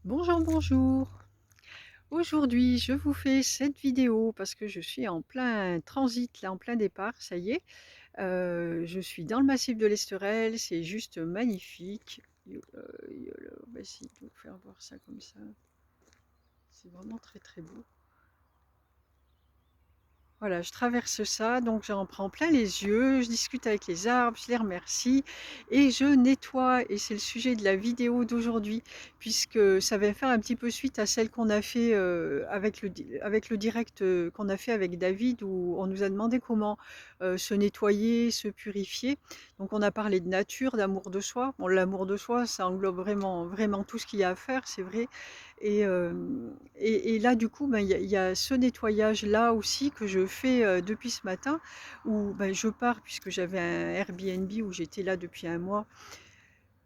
Bonjour, bonjour. Aujourd'hui, je vous fais cette vidéo parce que je suis en plein transit, là, en plein départ, ça y est. Je suis dans le massif de l'Esterel, c'est juste magnifique. On va essayer de vous faire voir ça comme ça. C'est vraiment très très beau. Voilà, je traverse ça, donc j'en prends plein les yeux, je discute avec les arbres, je les remercie et je nettoie. Et c'est le sujet de la vidéo d'aujourd'hui, puisque ça va faire un petit peu suite à celle qu'on a fait avec le direct qu'on a fait avec David, où on nous a demandé comment se nettoyer, se purifier. Donc on a parlé de nature, d'amour de soi. Bon, l'amour de soi, ça englobe vraiment, vraiment tout ce qu'il y a à faire, c'est vrai. Et là, du coup, ben, il y a ce nettoyage-là aussi que je fais depuis ce matin, où ben, je pars, puisque j'avais un Airbnb où j'étais là depuis un mois.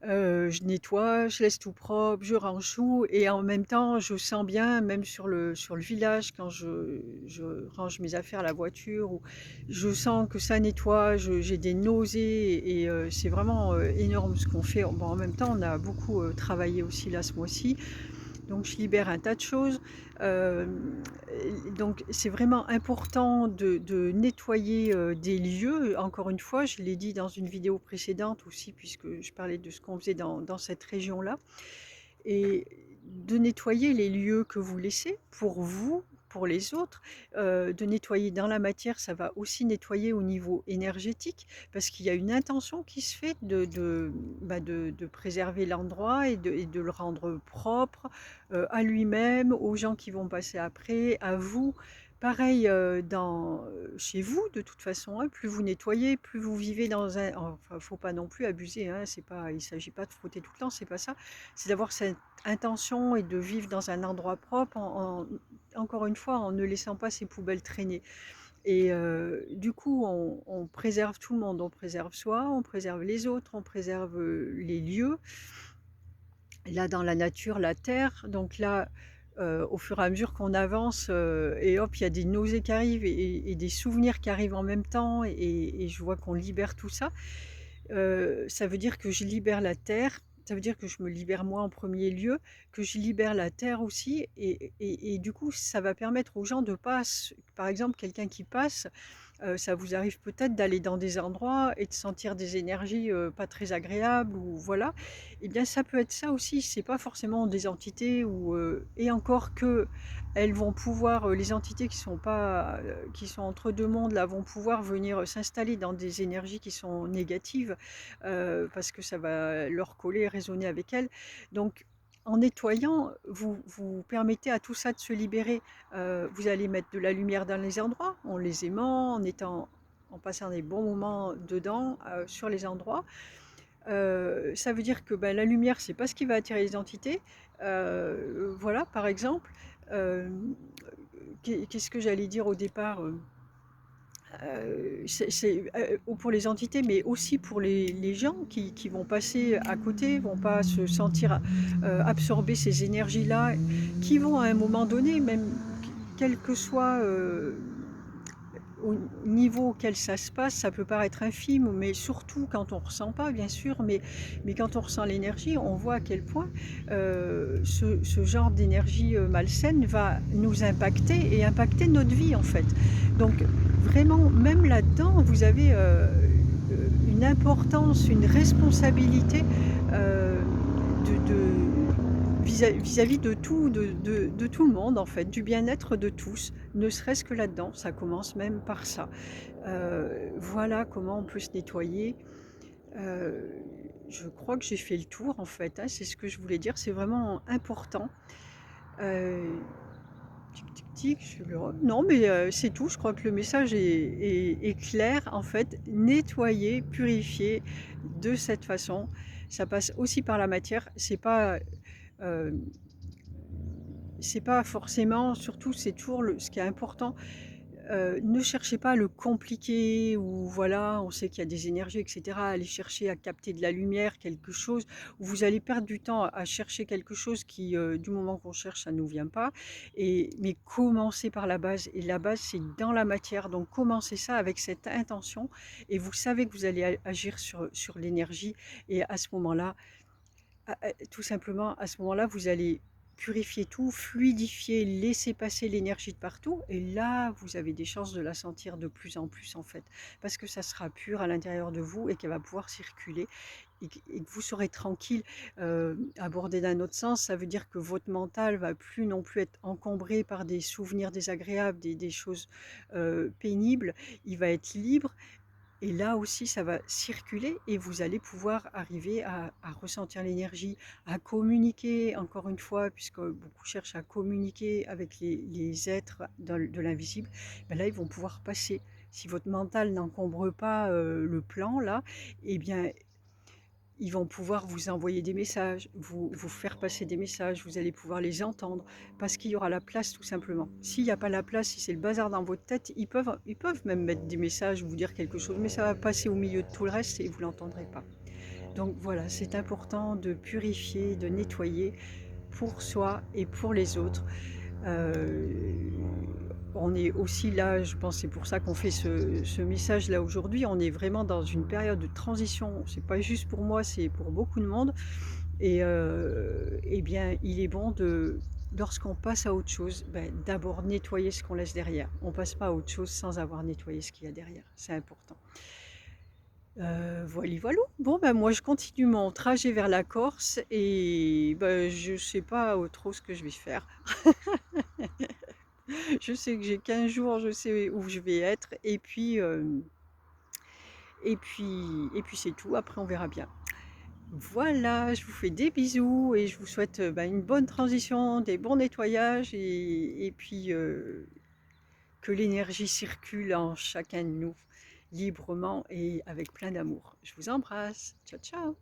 Je nettoie, je laisse tout propre, je range tout, et en même temps, je sens bien, même sur le village, quand je range mes affaires à la voiture, ou je sens que ça nettoie, j'ai des nausées, et c'est vraiment énorme ce qu'on fait. Bon, en même temps, on a beaucoup travaillé aussi là ce mois-ci. Donc je libère un tas de choses. Donc c'est vraiment important de nettoyer des lieux. Encore une fois, je l'ai dit dans une vidéo précédente aussi, puisque je parlais de ce qu'on faisait dans cette région-là. Et de nettoyer les lieux que vous laissez pour vous, pour les autres, de nettoyer dans la matière, ça va aussi nettoyer au niveau énergétique, parce qu'il y a une intention qui se fait de préserver l'endroit et de le rendre propre, à lui-même, aux gens qui vont passer après, à vous. Pareil, chez vous, de toute façon, hein, plus vous nettoyez, plus vous vivez dans un, enfin, faut pas non plus abuser, hein, c'est pas, il s'agit pas de frotter tout le temps, c'est pas ça. C'est d'avoir cette intention et de vivre dans un endroit propre, encore une fois, en ne laissant pas ses poubelles traîner. Et du coup, on préserve tout le monde, on préserve soi, on préserve les autres, on préserve les lieux. Là, dans la nature, la terre. Donc là, au fur et à mesure qu'on avance, et hop, il y a des nausées qui arrivent, et des souvenirs qui arrivent en même temps, et je vois qu'on libère tout ça. Ça veut dire que je libère la terre, ça veut dire que je me libère moi en premier lieu, que je libère la terre aussi, et du coup, ça va permettre aux gens de pas s par exemple, quelqu'un qui passe, ça vous arrive peut-être d'aller dans des endroits et de sentir des énergies, pas très agréables, ou voilà. Et bien, ça peut être ça aussi, c'est pas forcément des entités, et encore que elles vont pouvoir, les entités qui sont pas, qui sont entre 2 mondes là, vont pouvoir venir s'installer dans des énergies qui sont négatives, parce que ça va leur coller, résonner avec elles. Donc en nettoyant, vous permettez à tout ça de se libérer. Vous allez mettre de la lumière dans les endroits, en les aimant, en passant des bons moments dedans, sur les endroits. Ça veut dire que, bah, la lumière, c'est pas ce qui va attirer les entités. Voilà, par exemple. Qu'est-ce que j'allais dire au départ? Pour les entités, mais aussi pour les gens qui vont passer à côté, vont pas se sentir absorber ces énergies-là, qui vont à un moment donné, même quel que soit au niveau auquel ça se passe, ça peut paraître infime, mais surtout quand on ressent pas, bien sûr, mais quand on ressent l'énergie, on voit à quel point ce genre d'énergie malsaine va nous impacter et impacter notre vie, en fait. Donc vraiment, même là-dedans, vous avez une importance, une responsabilité vis-à-vis de tout, de tout le monde, en fait, du bien-être de tous, ne serait-ce que là-dedans. Ça commence même par ça. Voilà comment on peut se nettoyer. Heu, je crois que j'ai fait le tour, en fait, hein, c'est ce que je voulais dire, c'est vraiment important. Heu, tic tic tic, je le re non, mais c'est tout, je crois que le message est clair, en fait. Nettoyer, purifier de cette façon, ça passe aussi par la matière. Hem, c'est pas forcément, surtout, c'est toujours ce qui est important. Ne cherchez pas à le compliquer, ou voilà, on sait qu'il y a des énergies, et cetera. Allez chercher à capter de la lumière, quelque chose où vous allez perdre du temps à chercher quelque chose qui, du moment qu'on cherche, ça ne nous vient pas. Mais commencez par la base, et la base, c'est dans la matière. Donc commencez ça avec cette intention, et vous savez que vous allez agir sur l'énergie, et à ce moment-là, tout simplement, à ce moment-là, vous allez purifier tout, fluidifier, laisser passer l'énergie de partout et là, vous avez des chances de la sentir de plus en plus en fait. Parce que ça sera pur à l'intérieur de vous et qu'elle va pouvoir circuler et que vous serez tranquille. Abordé d'un autre sens, ça veut dire que votre mental va plus non plus être encombré par des souvenirs désagréables, des choses pénibles. Il va être libre et là aussi, ça va circuler et vous allez pouvoir arriver à ressentir l'énergie, à communiquer, encore une fois, puisque beaucoup cherchent à communiquer avec les êtres de l'invisible. Ben là, ils vont pouvoir passer. Si votre mental n'encombre pas le plan, là, eh bien, ils vont pouvoir vous envoyer des messages, vous faire passer des messages, vous allez pouvoir les entendre, parce qu'il y aura la place tout simplement. S'il n'y a pas la place, si c'est le bazar dans votre tête, ils peuvent même mettre des messages, vous dire quelque chose, mais ça va passer au milieu de tout le reste et vous ne l'entendrez pas. Donc voilà, c'est important de purifier, de nettoyer pour soi et pour les autres. On est aussi là, je pense c'est pour ça qu'on fait ce message là aujourd'hui, on est vraiment dans une période de transition, c'est pas juste pour moi, c'est pour beaucoup de monde et bien il est bon de, lorsqu'on passe à autre chose, ben, d'abord nettoyer ce qu'on laisse derrière. On passe pas à autre chose sans avoir nettoyé ce qu'il y a derrière, c'est important. Voilà, voilà. Bon, ben moi je continue mon trajet vers la Corse et ben, je sais pas trop ce que je vais faire. Je sais que j'ai 15 jours, je sais où je vais être et puis c'est tout, après on verra bien. Voilà, je vous fais des bisous et je vous souhaite, bah, une bonne transition, des bons nettoyages et puis, que l'énergie circule en chacun de nous librement et avec plein d'amour. Je vous embrasse. Ciao, ciao.